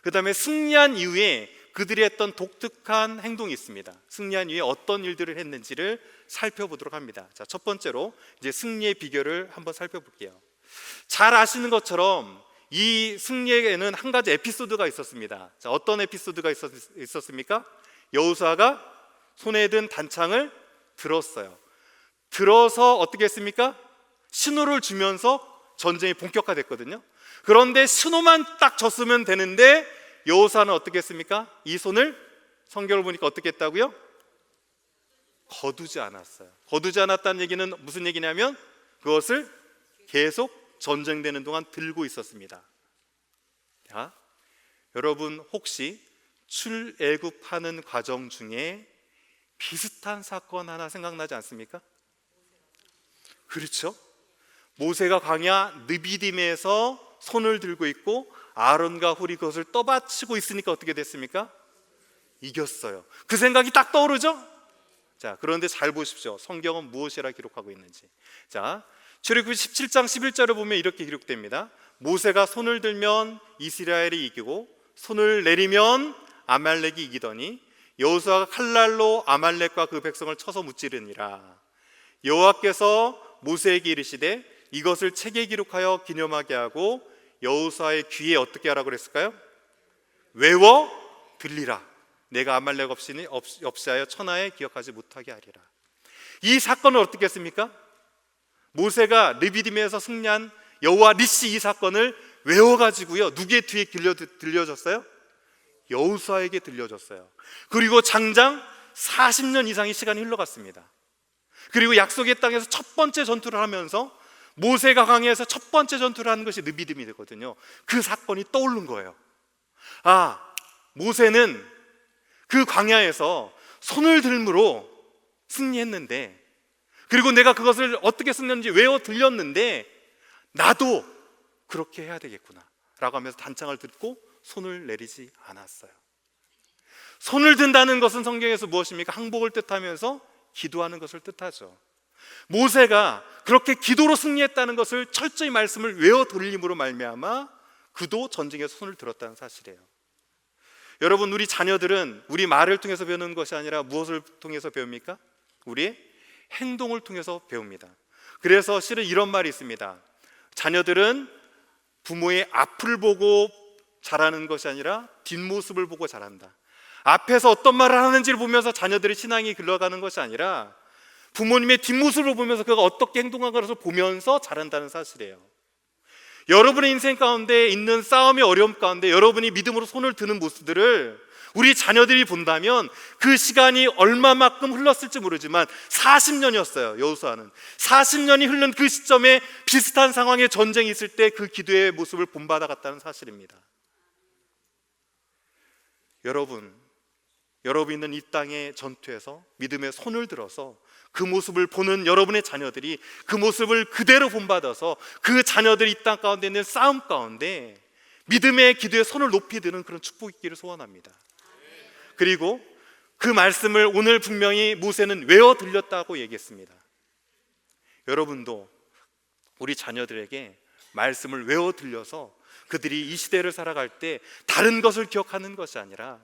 그 다음에 승리한 이후에 그들이 했던 독특한 행동이 있습니다. 승리한 이후에 어떤 일들을 했는지를 살펴보도록 합니다. 자, 첫 번째로 이제 승리의 비결을 한번 살펴볼게요. 잘 아시는 것처럼 이 승리에는 한 가지 에피소드가 있었습니다. 자, 어떤 에피소드가 있었습니까? 여호수아가 손에 든 단창을 들었어요. 들어서 어떻게 했습니까? 신호를 주면서 전쟁이 본격화됐거든요. 그런데 신호만 딱 줬으면 되는데 여호수아는 어떻게 했습니까? 이 손을 성경을 보니까 어떻게 했다고요? 거두지 않았어요. 거두지 않았다는 얘기는 무슨 얘기냐면 그것을 계속 전쟁되는 동안 들고 있었습니다. 자, 여러분 혹시 출애굽하는 과정 중에 비슷한 사건 하나 생각나지 않습니까? 그렇죠? 모세가 광야 느비딤에서 손을 들고 있고 아론과 훌이 그것을 떠받치고 있으니까 어떻게 됐습니까? 이겼어요. 그 생각이 딱 떠오르죠? 자, 그런데 잘 보십시오. 성경은 무엇이라 기록하고 있는지. 자, 출애굽기 17장 11절을 보면 이렇게 기록됩니다. 모세가 손을 들면 이스라엘이 이기고 손을 내리면 아말렉이 이기더니 여호수아가 칼날로 아말렉과 그 백성을 쳐서 무찌르니라. 여호와께서 모세에게 이르시되 이것을 책에 기록하여 기념하게 하고 여호수아의 귀에 어떻게 하라고 그랬을까요? 외워 들리라. 내가 아말렉 없이 하여 천하에 기억하지 못하게 하리라. 이 사건을 어떻게 했습니까? 모세가 르비딤에서 승리한 여호와 니시 이 사건을 외워가지고요, 누구의 뒤에 들려줬어요? 여호수아에게 들려줬어요. 그리고 장장 40년 이상의 시간이 흘러갔습니다. 그리고 약속의 땅에서 첫 번째 전투를 하면서 모세가 광야에서 첫 번째 전투를 하는 것이 느비딤이 되거든요. 그 사건이 떠오른 거예요. 아, 모세는 그 광야에서 손을 들므로 승리했는데, 그리고 내가 그것을 어떻게 승리했는지 외워 들렸는데 나도 그렇게 해야 되겠구나 라고 하면서 단창을 듣고 손을 내리지 않았어요. 손을 든다는 것은 성경에서 무엇입니까? 항복을 뜻하면서 기도하는 것을 뜻하죠. 모세가 그렇게 기도로 승리했다는 것을 철저히 말씀을 외워 들림으로 말미암아 그도 전쟁에서 손을 들었다는 사실이에요. 여러분, 우리 자녀들은 우리 말을 통해서 배우는 것이 아니라 무엇을 통해서 배웁니까? 우리의 행동을 통해서 배웁니다. 그래서 실은 이런 말이 있습니다. 자녀들은 부모의 앞을 보고 자라는 것이 아니라 뒷모습을 보고 자란다. 앞에서 어떤 말을 하는지를 보면서 자녀들의 신앙이 흘러가는 것이 아니라 부모님의 뒷모습을 보면서 그가 어떻게 행동한 것을 보면서 자란다는 사실이에요. 여러분의 인생 가운데 있는 싸움의 어려움 가운데 여러분이 믿음으로 손을 드는 모습들을 우리 자녀들이 본다면 그 시간이 얼마만큼 흘렀을지 모르지만 40년이었어요. 여호수아는 40년이 흐른 그 시점에 비슷한 상황의 전쟁이 있을 때 그 기도의 모습을 본받아갔다는 사실입니다. 여러분 있는 이 땅의 전투에서 믿음의 손을 들어서 그 모습을 보는 여러분의 자녀들이 그 모습을 그대로 본받아서 그 자녀들이 이 땅 가운데 있는 싸움 가운데 믿음의 기도에 손을 높이 드는 그런 축복이 있기를 소원합니다. 그리고 그 말씀을 오늘 분명히 모세는 외워 들렸다고 얘기했습니다. 여러분도 우리 자녀들에게 말씀을 외워 들려서 그들이 이 시대를 살아갈 때 다른 것을 기억하는 것이 아니라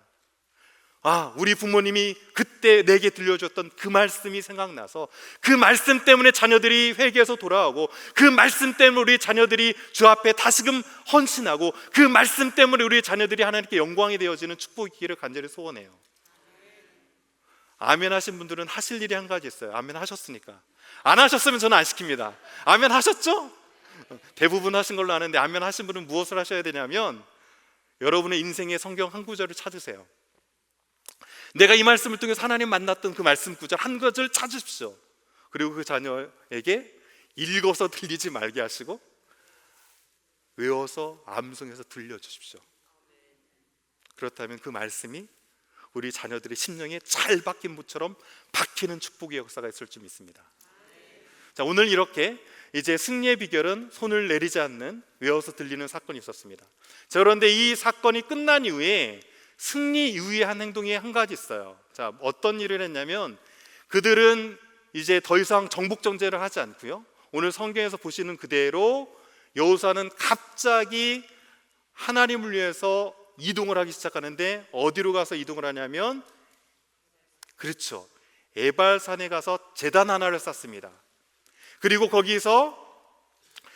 우리 부모님이 그때 내게 들려줬던 그 말씀이 생각나서 그 말씀 때문에 자녀들이 회개해서 돌아오고 그 말씀 때문에 우리 자녀들이 주 앞에 다시금 헌신하고 그 말씀 때문에 우리 자녀들이 하나님께 영광이 되어지는 축복이 있기를 간절히 소원해요. 아멘 하신 분들은 하실 일이 한 가지 있어요. 아멘 하셨으니까. 안 하셨으면 저는 안 시킵니다. 아멘 하셨죠? 대부분 하신 걸로 아는데 아멘 하신 분은 무엇을 하셔야 되냐면 여러분의 인생의 성경 한 구절을 찾으세요. 내가 이 말씀을 통해서 하나님 만났던 그 말씀 구절 한 구절 찾으십시오. 그리고 그 자녀에게 읽어서 들리지 말게 하시고 외워서 암송해서 들려주십시오. 그렇다면 그 말씀이 우리 자녀들의 심령에 잘 박힌 무처럼 박히는 축복의 역사가 있을 줄 믿습니다. 자, 오늘 이렇게 이제 승리의 비결은 손을 내리지 않는 외워서 들리는 사건이 있었습니다. 자, 그런데 이 사건이 끝난 이후에 승리 이후에 한 행동이 한 가지 있어요. 자, 어떤 일을 했냐면 그들은 이제 더 이상 정복 정제를 하지 않고요. 오늘 성경에서 보시는 그대로 여호수아는 갑자기 하나님을 위해서 이동을 하기 시작하는데 어디로 가서 이동을 하냐면 그렇죠. 에발산에 가서 제단 하나를 쌓습니다. 그리고 거기서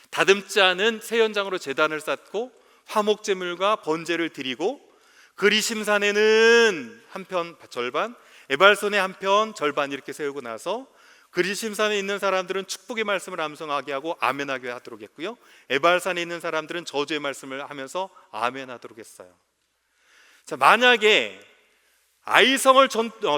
다듬지 않은 새 연장으로 제단을 쌓고 화목제물과 번제를 드리고 그리심산에는 한편 절반, 에발산에 한편 절반 이렇게 세우고 나서 그리심산에 있는 사람들은 축복의 말씀을 암송하게 하고 아멘하게 하도록 했고요. 에발산에 있는 사람들은 저주의 말씀을 하면서 아멘하도록 했어요. 자, 만약에 아이성을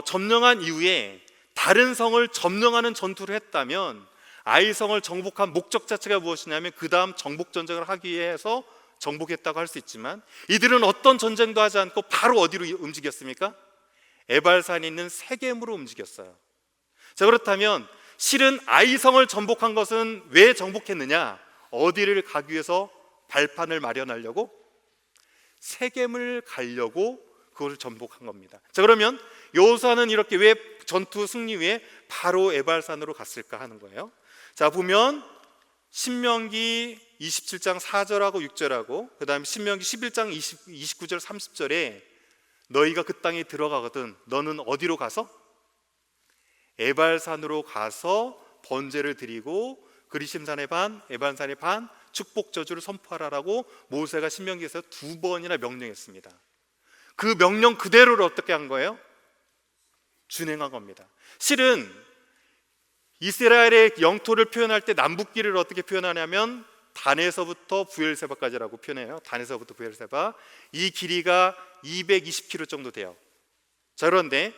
점령한 이후에 다른 성을 점령하는 전투를 했다면 아이성을 정복한 목적 자체가 무엇이냐면 그 다음 정복 전쟁을 하기 위해서 정복했다고 할 수 있지만 이들은 어떤 전쟁도 하지 않고 바로 어디로 움직였습니까? 에발산에 있는 세겜으로 움직였어요. 자, 그렇다면 실은 아이성을 정복한 것은 왜 정복했느냐? 어디를 가기 위해서 발판을 마련하려고? 세겜을 가려고 그것을 정복한 겁니다. 자, 그러면 여호수아는 이렇게 왜 전투 승리 후에 바로 에발산으로 갔을까 하는 거예요. 자, 보면 신명기 27장 4절하고 6절하고 그 다음에 신명기 11장 29절 30절에 너희가 그 땅에 들어가거든 너는 어디로 가서? 에발산으로 가서 번제를 드리고 그리심산의 반, 에발산의 반 축복 저주를 선포하라라고 모세가 신명기에서 2번이나 명령했습니다. 그 명령 그대로를 어떻게 한 거예요? 준행한 겁니다. 실은 이스라엘의 영토를 표현할 때 남북길을 어떻게 표현하냐면 단에서부터 부엘세바까지라고 표현해요. 단에서부터 부엘세바 이 길이가 220km 정도 돼요. 자, 그런데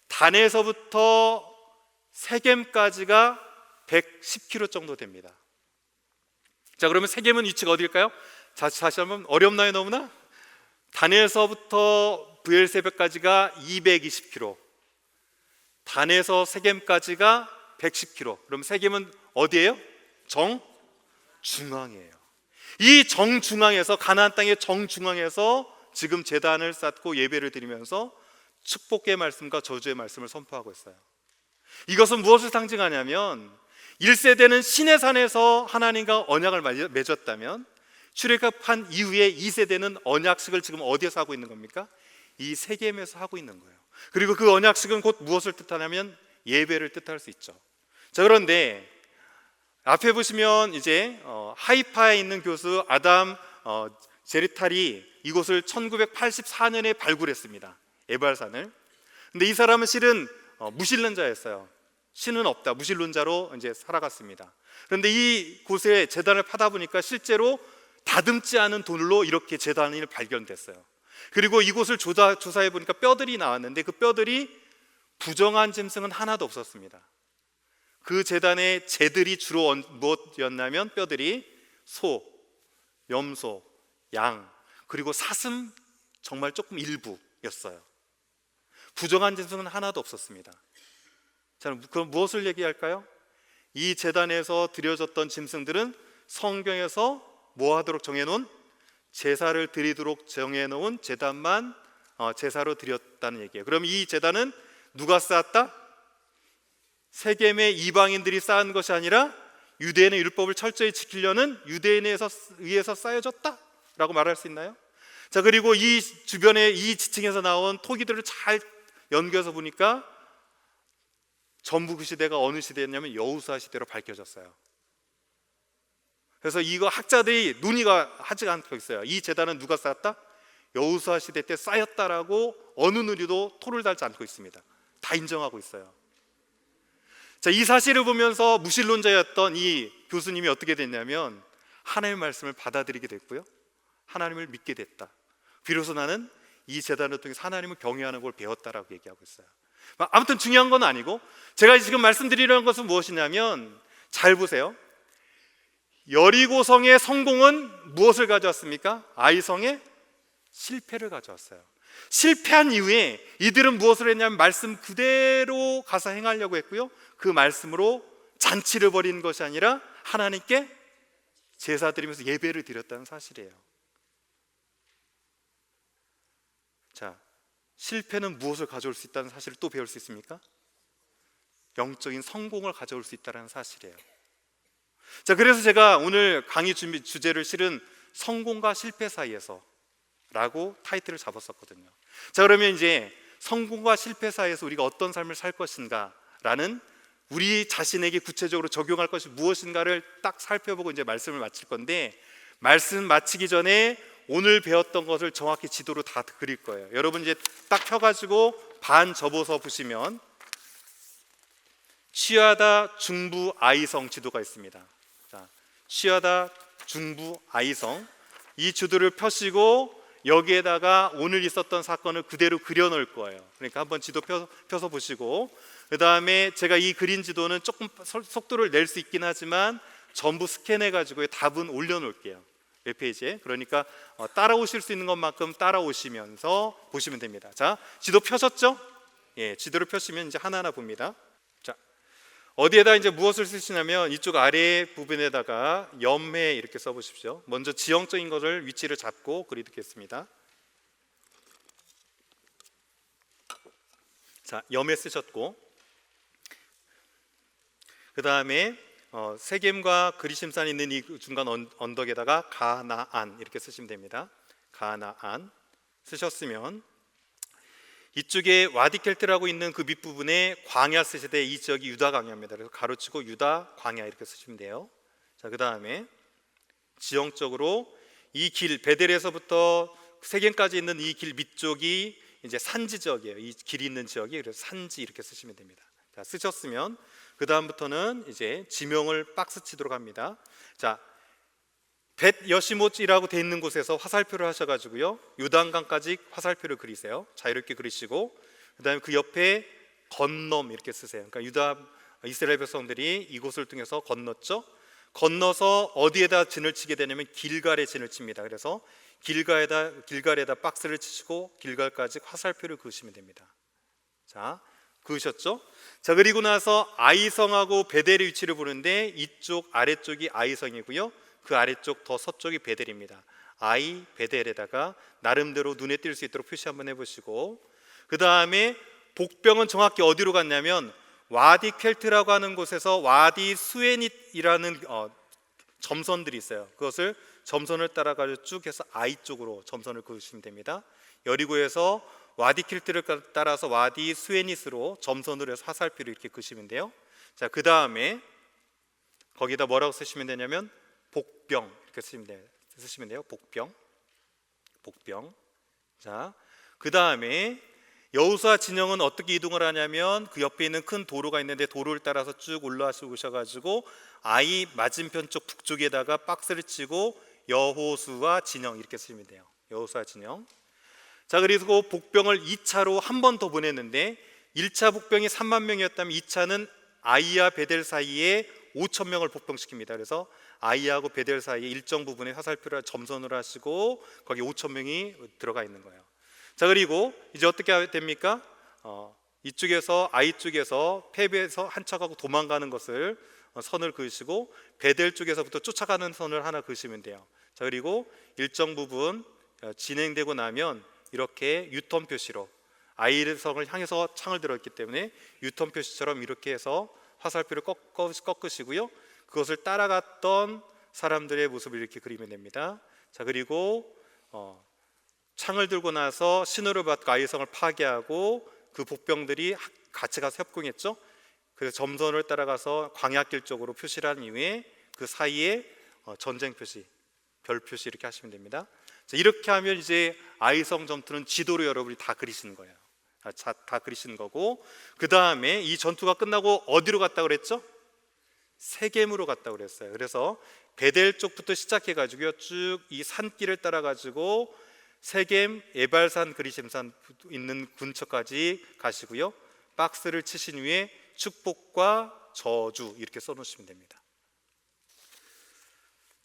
단에서부터 세겜까지가 110km 정도 됩니다. 자, 그러면 세겜은 위치가 어디일까요? 다시 한번, 어렵나요 너무나? 단에서부터 브엘세베까지가 220km, 단에서 세겜까지가 110km. 그럼 세겜은 어디예요? 정중앙이에요. 이 정중앙에서, 가나안 땅의 정중앙에서 지금 제단을 쌓고 예배를 드리면서 축복의 말씀과 저주의 말씀을 선포하고 있어요. 이것은 무엇을 상징하냐면 1세대는 신의 산에서 하나님과 언약을 맺었다면 출애굽한 이후에 2세대는 언약식을 지금 어디에서 하고 있는 겁니까? 이 세겜에서 하고 있는 거예요. 그리고 그 언약식은 곧 무엇을 뜻하냐면 예배를 뜻할 수 있죠. 자, 그런데 앞에 보시면 이제 하이파에 있는 교수 아담 제리탈이 이곳을 1984년에 발굴했습니다. 에발산을. 근데 이 사람은 실은 무신론자였어요. 신은 없다, 무신론자로 이제 살아갔습니다. 그런데 이 곳에 제단을 파다 보니까 실제로 다듬지 않은 돌로 이렇게 제단이 발견됐어요. 그리고 이곳을 조사해 보니까 뼈들이 나왔는데 그 뼈들이 부정한 짐승은 하나도 없었습니다. 그 제단의 재들이 주로 무엇이었냐면 뼈들이 소, 염소, 양, 그리고 사슴 정말 조금 일부였어요. 부정한 짐승은 하나도 없었습니다. 자, 그럼 무엇을 얘기할까요? 이 제단에서 드려졌던 짐승들은 성경에서 뭐 하도록 정해놓은, 제사를 드리도록 정해놓은 제단만 제사로 드렸다는 얘기예요. 그럼 이 제단은 누가 쌓았다? 세겜의 이방인들이 쌓은 것이 아니라 유대인의 율법을 철저히 지키려는 유대인에 의해서 쌓여졌다라고 말할 수 있나요? 자, 그리고 이 주변에 이 지층에서 나온 토기들을 잘 연결해서 보니까 전부 그 시대가 어느 시대였냐면 여호수아 시대로 밝혀졌어요. 그래서 이거 학자들이 논의가 하지 않고 있어요. 이 제단은 누가 쌓았다? 여호수아 시대 때 쌓였다라고 어느 누리도 토를 달지 않고 있습니다. 다 인정하고 있어요. 자, 이 사실을 보면서 무신론자였던 이 교수님이 어떻게 됐냐면 하나님의 말씀을 받아들이게 됐고요, 하나님을 믿게 됐다. 비로소 나는 이 제단을 통해서 하나님을 경외하는 걸 배웠다라고 얘기하고 있어요. 아무튼 중요한 건 아니고, 제가 지금 말씀드리려는 것은 무엇이냐면, 잘 보세요. 여리고성의 성공은 무엇을 가져왔습니까? 아이성의 실패를 가져왔어요. 실패한 이후에 이들은 무엇을 했냐면 말씀 그대로 가서 행하려고 했고요, 그 말씀으로 잔치를 벌이는 것이 아니라 하나님께 제사 드리면서 예배를 드렸다는 사실이에요. 자, 실패는 무엇을 가져올 수 있다는 사실을 또 배울 수 있습니까? 영적인 성공을 가져올 수 있다는 사실이에요. 자, 그래서 제가 오늘 강의 주제를 실은 성공과 실패 사이에서 라고 타이틀을 잡았었거든요. 자, 그러면 이제 성공과 실패 사이에서 우리가 어떤 삶을 살 것인가 라는, 우리 자신에게 구체적으로 적용할 것이 무엇인가를 딱 살펴보고 이제 말씀을 마칠 건데, 말씀 마치기 전에 오늘 배웠던 것을 정확히 지도로 다 그릴 거예요. 여러분 이제 딱 펴가지고 반 접어서 보시면 취하다 중부 아이성 지도가 있습니다. 자, 취하다 중부 아이성, 이 지도를 펴시고 여기에다가 오늘 있었던 사건을 그대로 그려 놓을 거예요. 그러니까 한번 지도 펴서 보시고, 그 다음에 제가 이 그린 지도는 조금 속도를 낼 수 있긴 하지만 전부 스캔해 가지고 답은 올려 놓을게요, 웹페이지에. 그러니까 따라오실 수 있는 것만큼 따라오시면서 보시면 됩니다. 자, 지도 펴셨죠? 예, 지도를 펴시면 이제 하나하나 봅니다. 자, 어디에다 이제 무엇을 쓰시냐면 이쪽 아래 부분에다가 염해 이렇게 써보십시오. 먼저 지형적인 것을 위치를 잡고 그리겠습니다. 자, 염해 쓰셨고, 그 다음에 세겜과 그리심산이 있는 이 중간 언덕에다가 가나안 이렇게 쓰시면 됩니다. 가나안 쓰셨으면 이쪽에 와디켈트라고 있는 그 밑부분에 광야 쓰실 때 이 지역이 유다 광야입니다. 그래서 가로치고 유다 광야 이렇게 쓰시면 돼요. 자, 그 다음에 지형적으로 이 길, 베델에서부터 세겜까지 있는 이 길 밑쪽이 이제 산지 지역이에요. 이 길이 있는 지역이, 그래서 산지 이렇게 쓰시면 됩니다. 자, 쓰셨으면 그 다음부터는 이제 지명을 박스 치도록 합니다. 자, 벳 여시못이라고 돼 있는 곳에서 화살표를 하셔가지고요, 요단강까지 화살표를 그리세요. 자유롭게 그리시고, 그 다음에 그 옆에 건넘 이렇게 쓰세요. 그러니까 유다 이스라엘 백성들이 이곳을 통해서 건넜죠. 건너서 어디에다 진을 치게 되냐면 길갈에 진을 칩니다. 그래서 길갈에다 박스를 치시고 길갈까지 화살표를 그으시면 됩니다. 자, 그으셨죠? 자, 그리고 나서 아이성하고 베델의 위치를 보는데 이쪽 아래쪽이 아이성이고요. 그 아래쪽 더 서쪽이 베델입니다. 아이 베델에다가 나름대로 눈에 띌 수 있도록 표시 한번 해보시고, 그 다음에 복병은 정확히 어디로 갔냐면 와디 켈트라고 하는 곳에서 와디 수에닛이라는 점선들이 있어요. 그것을 점선을 따라가지고 쭉 해서 아이 쪽으로 점선을 그으시면 됩니다. 여리고에서 와디 킬트를 따라서 와디 수에닛으로 점선으로 해서 화살표를 이렇게 그으시면 돼요. 자, 그 다음에 거기다 뭐라고 쓰시면 되냐면 복병 이렇게 쓰시면 돼요. 복병. 자, 그 다음에 여호수아 진영은 어떻게 이동을 하냐면 그 옆에 있는 큰 도로가 있는데 도로를 따라서 쭉 올라오셔가지고 아이 맞은편 쪽 북쪽에다가 박스를 치고 여호수아 진영 이렇게 쓰시면 돼요. 여호수아 진영. 자, 그리고 복병을 2차로 한 번 더 보냈는데 1차 복병이 3만 명이었다면 2차는 아이와 베델 사이에 5천 명을 복병시킵니다. 그래서 아이하고 베델 사이에 일정 부분에 화살표를 점선을 하시고 거기 5천 명이 들어가 있는 거예요. 자, 그리고 이제 어떻게 됩니까? 이쪽에서 아이 쪽에서 패배해서 한 척하고 도망가는 것을 선을 그으시고 베델 쪽에서부터 쫓아가는 선을 하나 그으시면 돼요. 자, 그리고 일정 부분 진행되고 나면 이렇게 유턴 표시로 아이성을 향해서 창을 들었기 때문에 유턴 표시처럼 이렇게 해서 화살표를 꺾으시고요. 그것을 따라갔던 사람들의 모습을 이렇게 그리면 됩니다. 자, 그리고 창을 들고 나서 신호를 받고 아이성을 파괴하고 그 복병들이 같이 가서 협공했죠. 그래서 점선을 따라가서 광야길 쪽으로 표시를 한 이후에 그 사이에 전쟁 표시, 별 표시 이렇게 하시면 됩니다. 자, 이렇게 하면 이제 아이성 전투는 지도로 여러분이 다 그리시는 거예요. 다 그리시는 거고, 그 다음에 이 전투가 끝나고 어디로 갔다 그랬죠? 세겜으로 갔다 그랬어요. 그래서 베델 쪽부터 시작해가지고요, 쭉 이 산길을 따라가지고 세겜, 에발산, 그리심산 있는 근처까지 가시고요, 박스를 치신 후에 축복과 저주 이렇게 써놓으시면 됩니다.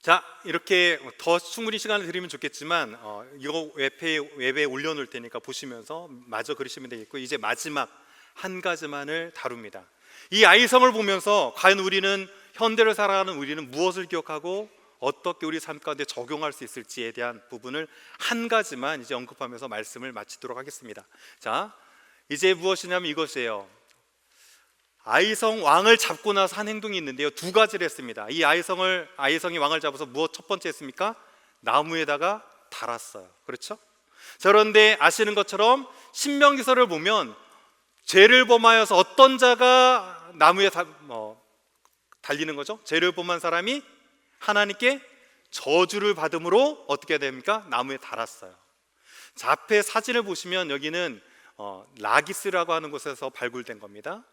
자, 이렇게 더 충분히 시간을 드리면 좋겠지만 이거 웹에 올려놓을 테니까 보시면서 마저 그리시면 되겠고, 이제 마지막 한 가지만을 다룹니다. 이 아이성을 보면서 과연 우리는 현대를 살아가는 우리는 무엇을 기억하고 어떻게 우리 삶 가운데 적용할 수 있을지에 대한 부분을 한 가지만 이제 언급하면서 말씀을 마치도록 하겠습니다. 자, 이제 무엇이냐면 이것이에요. 아이성 왕을 잡고 나서 한 행동이 있는데요, 두 가지를 했습니다. 이 아이성이 왕을 잡아서 무엇 첫 번째 했습니까? 나무에다가 달았어요. 그렇죠? 자, 그런데 아시는 것처럼 신명기서를 보면 죄를 범하여서 어떤 자가 나무에 달리는 거죠? 죄를 범한 사람이 하나님께 저주를 받음으로 어떻게 됩니까? 나무에 달았어요. 자, 앞에 사진을 보시면 여기는 라기스라고 하는 곳에서 발굴된 겁니다.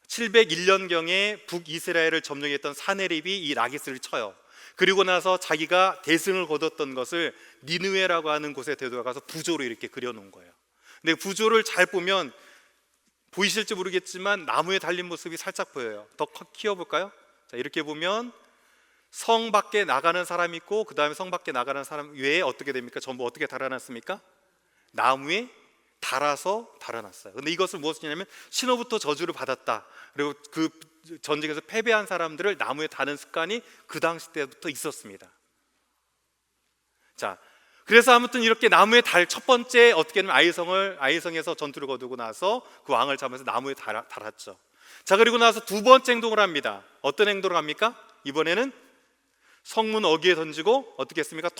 701년경에 북이스라엘을 점령했던 사네립이 이 라기스를 쳐요. 그리고 나서 자기가 대승을 거뒀던 것을 니느웨라고 하는 곳에 되돌아가서 부조로 이렇게 그려놓은 거예요. 근데 부조를 잘 보면 보이실지 모르겠지만 나무에 달린 모습이 살짝 보여요. 더 키워볼까요? 자, 이렇게 보면 성 밖에 나가는 사람이 있고, 그 다음에 성 밖에 나가는 사람 외에 어떻게 됩니까? 전부 어떻게 달아놨습니까? 나무에 달아서 달아놨어요. 근데 이것을 무엇이냐면 신호부터 저주를 받았다, 그리고 그 전쟁에서 패배한 사람들을 나무에 다는 습관이 그 당시 때부터 있었습니다. 자, 그래서 아무튼 이렇게 나무에 첫 번째 어떻게 하면 아이성에서 전투를 거두고 나서 그 왕을 잡아서 나무에 달았죠. 자, 그리고 나서 두 번째 행동을 합니다. 어떤 행동을 합니까? 이번에는 성문 어귀에 던지고 어떻게 했습니까?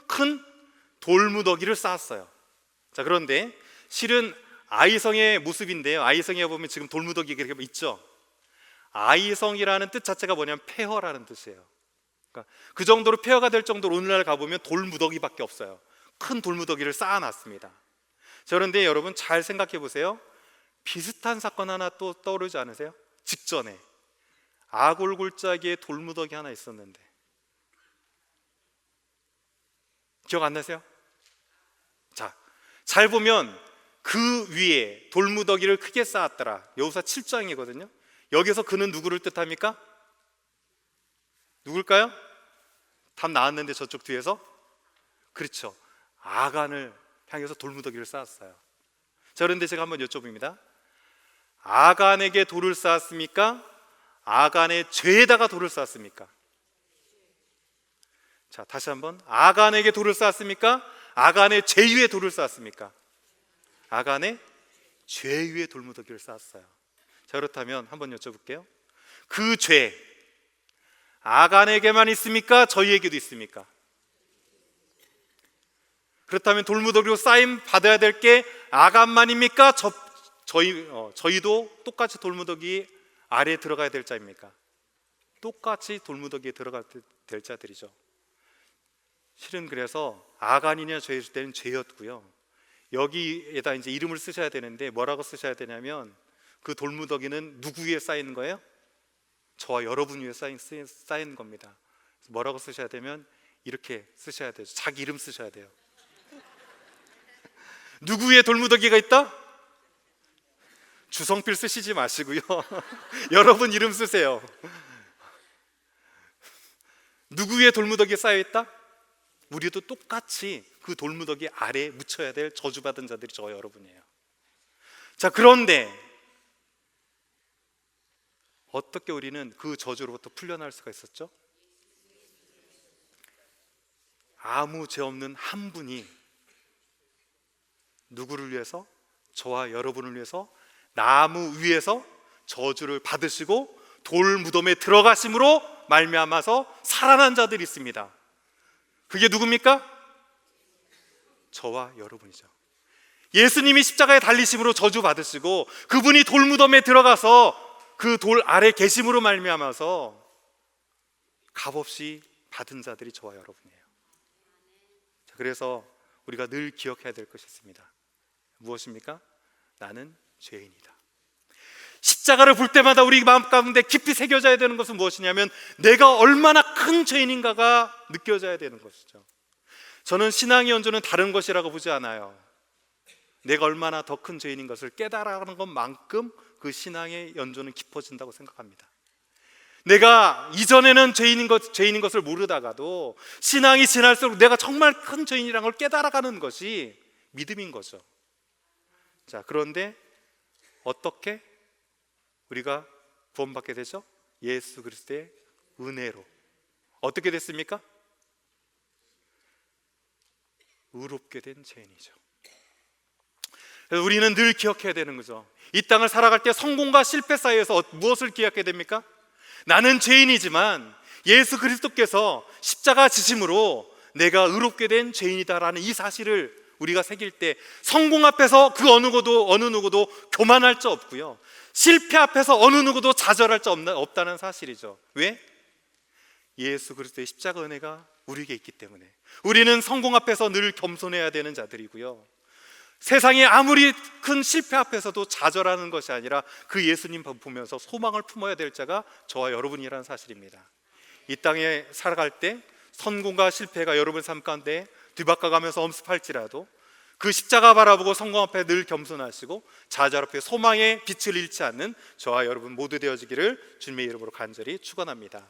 큰 돌무더기를 쌓았어요. 자, 그런데 실은 아이성의 모습인데요, 아이성에 보면 지금 돌무더기가 이렇게 있죠. 아이성이라는 뜻 자체가 뭐냐면 폐허라는 뜻이에요. 그러니까 그 정도로 폐허가 될 정도로 오늘날 가보면 돌무더기밖에 없어요. 큰 돌무더기를 쌓아놨습니다. 자, 그런데 여러분 잘 생각해 보세요. 비슷한 사건 하나 또 떠오르지 않으세요? 직전에 아골골짜기에 돌무더기 하나 있었는데 기억 안 나세요? 자, 잘 보면 그 위에 돌무더기를 크게 쌓았더라. 여호수아 7장이거든요. 여기서 그는 누구를 뜻합니까? 누굴까요? 답 나왔는데 저쪽 뒤에서? 그렇죠. 아간을 향해서 돌무더기를 쌓았어요. 자, 그런데 제가 한번 여쭤봅니다. 아간에게 돌을 쌓았습니까? 아간의 죄에다가 돌을 쌓았습니까? 자, 다시 한번. 아간에게 돌을 쌓았습니까? 아간의 죄 위에 돌을 쌓았습니까? 아간의 죄 위에 돌무더기를 쌓았어요. 자, 그렇다면 한번 여쭤볼게요. 그 죄, 아간에게만 있습니까? 저희에게도 있습니까? 그렇다면 돌무더기로 쌓임 받아야 될 게 아간만입니까? 저희도 똑같이 돌무더기 아래에 들어가야 될 자입니까? 똑같이 돌무더기에 들어갈 될 자들이죠. 실은 그래서 아간이냐 죄일 때는 죄였고요. 여기에다 이제 이름을 쓰셔야 되는데 뭐라고 쓰셔야 되냐면 그 돌무더기는 누구 위에 쌓이는 거예요? 저와 여러분 위에 쌓이는 겁니다. 뭐라고 쓰셔야 되면 이렇게 쓰셔야 돼요. 자기 이름 쓰셔야 돼요. 누구 위에 돌무더기가 있다? 주성필 쓰시지 마시고요. 여러분 이름 쓰세요. 누구 위에 돌무더기에 쌓여있다? 우리도 똑같이 그 돌무더기 아래에 묻혀야 될 저주받은 자들이 저와 여러분이에요. 자, 그런데 어떻게 우리는 그 저주로부터 풀려날 수가 있었죠? 아무 죄 없는 한 분이 누구를 위해서? 저와 여러분을 위해서 나무 위에서 저주를 받으시고 돌 무덤에 들어가심으로 말미암아서 살아난 자들이 있습니다. 그게 누굽니까? 저와 여러분이죠. 예수님이 십자가에 달리심으로 저주 받으시고 그분이 돌 무덤에 들어가서 그 돌 아래 계심으로 말미암아서 값없이 받은 자들이 저와 여러분이에요. 자, 그래서 우리가 늘 기억해야 될 것이 있습니다. 무엇입니까? 나는 죄인이다. 십자가를 볼 때마다 우리 마음 가운데 깊이 새겨져야 되는 것은 무엇이냐면 내가 얼마나 큰 죄인인가가 느껴져야 되는 것이죠. 저는 신앙의 연조는 다른 것이라고 보지 않아요. 내가 얼마나 더 큰 죄인인 것을 깨달아가는 것만큼 그 신앙의 연조는 깊어진다고 생각합니다. 내가 이전에는 죄인인 것을 모르다가도 신앙이 지날수록 내가 정말 큰 죄인이라는 걸 깨달아가는 것이 믿음인 거죠. 자, 그런데 어떻게 우리가 구원받게 되죠? 예수 그리스도의 은혜로. 어떻게 됐습니까? 의롭게 된 죄인이죠. 그래서 우리는 늘 기억해야 되는 거죠. 이 땅을 살아갈 때 성공과 실패 사이에서 무엇을 기억해야 됩니까? 나는 죄인이지만 예수 그리스도께서 십자가 지심으로 내가 의롭게 된 죄인이다라는 이 사실을 우리가 새길 때 성공 앞에서 그 어느 누구도 교만할 자 없고요, 실패 앞에서 어느 누구도 좌절할 자 없다는 사실이죠. 왜? 예수 그리스도의 십자가 은혜가 우리에게 있기 때문에. 우리는 성공 앞에서 늘 겸손해야 되는 자들이고요, 세상에 아무리 큰 실패 앞에서도 좌절하는 것이 아니라 그 예수님 보면서 소망을 품어야 될 자가 저와 여러분이라는 사실입니다. 이 땅에 살아갈 때 성공과 실패가 여러분 삶 가운데 뒤바꿔가면서 엄습할지라도 그 십자가 바라보고 성공 앞에 늘 겸손하시고 좌절 앞에 소망의 빛을 잃지 않는 저와 여러분 모두 되어지기를 주님의 이름으로 간절히 축원합니다.